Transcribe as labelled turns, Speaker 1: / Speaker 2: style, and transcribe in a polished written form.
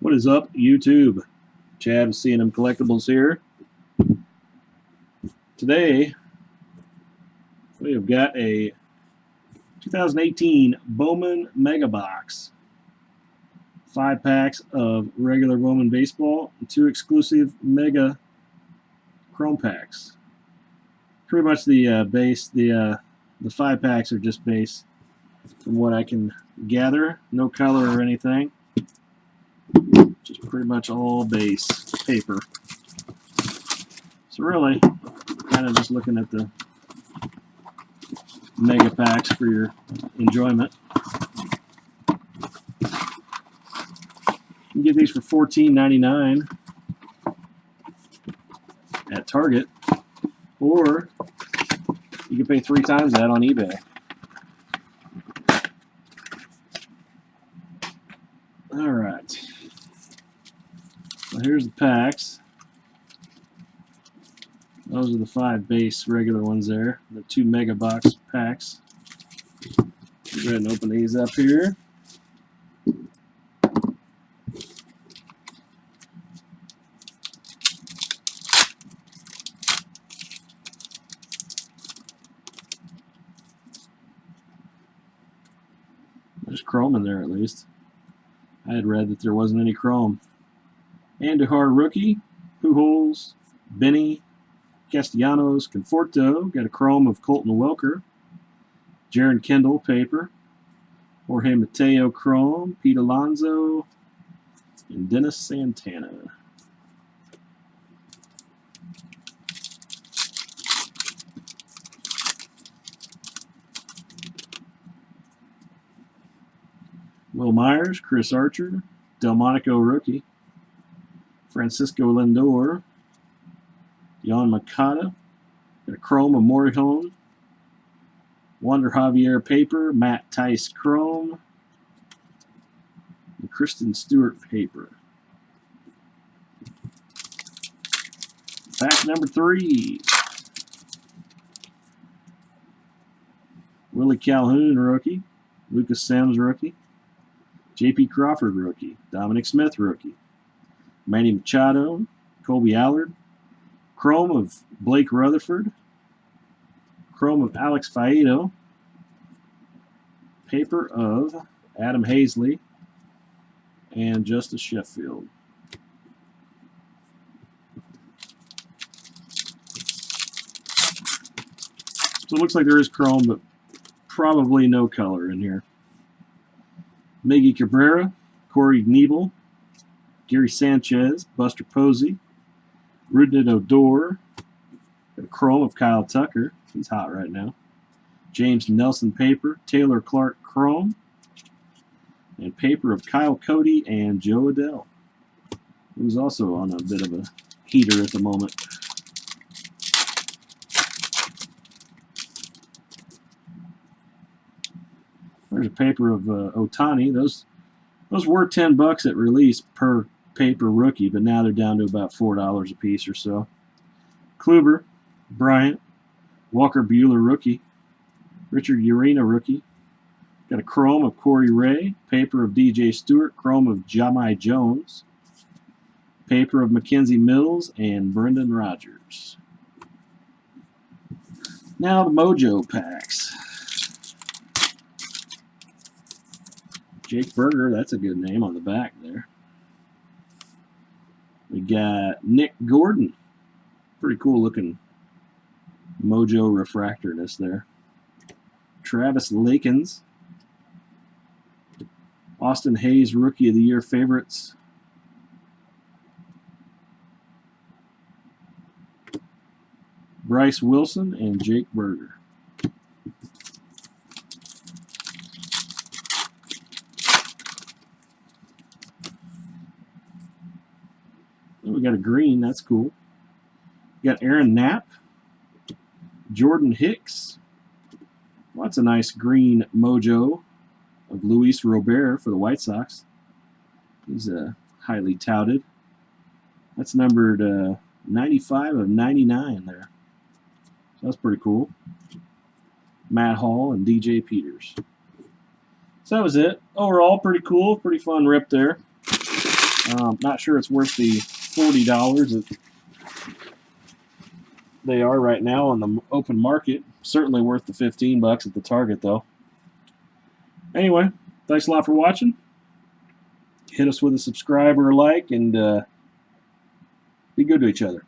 Speaker 1: What is up, YouTube? Chad with C&M Collectibles here. Today, we have got a 2018 Bowman Mega Box. 5 packs of regular Bowman baseball and 2 exclusive Mega Chrome packs. Pretty much the base. The 5 packs are just base, from what I can gather. No color or anything. Just pretty much all base paper. So really, kind of just looking at the mega packs for your enjoyment. You can get these for $14.99 at Target, or you can pay 3 times that on eBay. All right. So here's the packs. Those are the 5 base regular ones there. The 2 mega box packs. Go ahead and open these up here. There's chrome in there at least. I had read that there wasn't any chrome. Andujar rookie, Pujols, Benny, Castellanos, Conforto, got a chrome of Colton Welker, Jaron Kendall paper, Jorge Mateo chrome, Pete Alonso, and Dennis Santana. Will Myers, Chris Archer, Delmonico rookie, Francisco Lindor, Yon Makata, got a chrome of Morihone, Wander Javier paper, Matt Tice chrome, and Kristen Stewart paper. Pack number 3. Willie Calhoun rookie, Lucas Sims rookie, J.P. Crawford rookie, Dominic Smith rookie, Manny Machado, Colby Allard, chrome of Blake Rutherford, chrome of Alex Faedo, paper of Adam Hazley, and Justice Sheffield. So it looks like there is chrome, but probably no color in here. Miggy Cabrera, Corey Knebel, Gary Sanchez, Buster Posey, Rougned Odor, got a chrome of Kyle Tucker. He's hot right now. James Nelson paper, Taylor Clark chrome, and paper of Kyle Cody and Joe Adell, who's also on a bit of a heater at the moment. There's a paper of Ohtani. Those were $10 at release per paper rookie, but now they're down to about $4 a piece or so. Kluber, Bryant, Walker Buehler rookie, Richard Urena rookie. Got a chrome of Corey Ray, paper of DJ Stewart, chrome of Jamai Jones, paper of Mackenzie Mills, and Brendan Rodgers. Now the Mojo packs. Jake Berger, that's a good name on the back there. We got Nick Gordon. Pretty cool looking Mojo refractorness there. Travis Lakins. Austin Hayes, Rookie of the Year favorites. Bryce Wilson and Jake Berger. We got a green, that's cool. We got Aaron Knapp, Jordan Hicks. Well, that's a nice green Mojo of Luis Robert for the White Sox. He's highly touted. That's numbered 95 of 99 there. So that's pretty cool. Matt Hall and DJ Peters. So that was it. Overall, pretty cool. Pretty fun rip there. Not sure it's worth the $40 that they are right now on the open market. Certainly worth the $15 at the Target, though. Anyway, thanks a lot for watching. Hit us with a subscribe or a like, and be good to each other.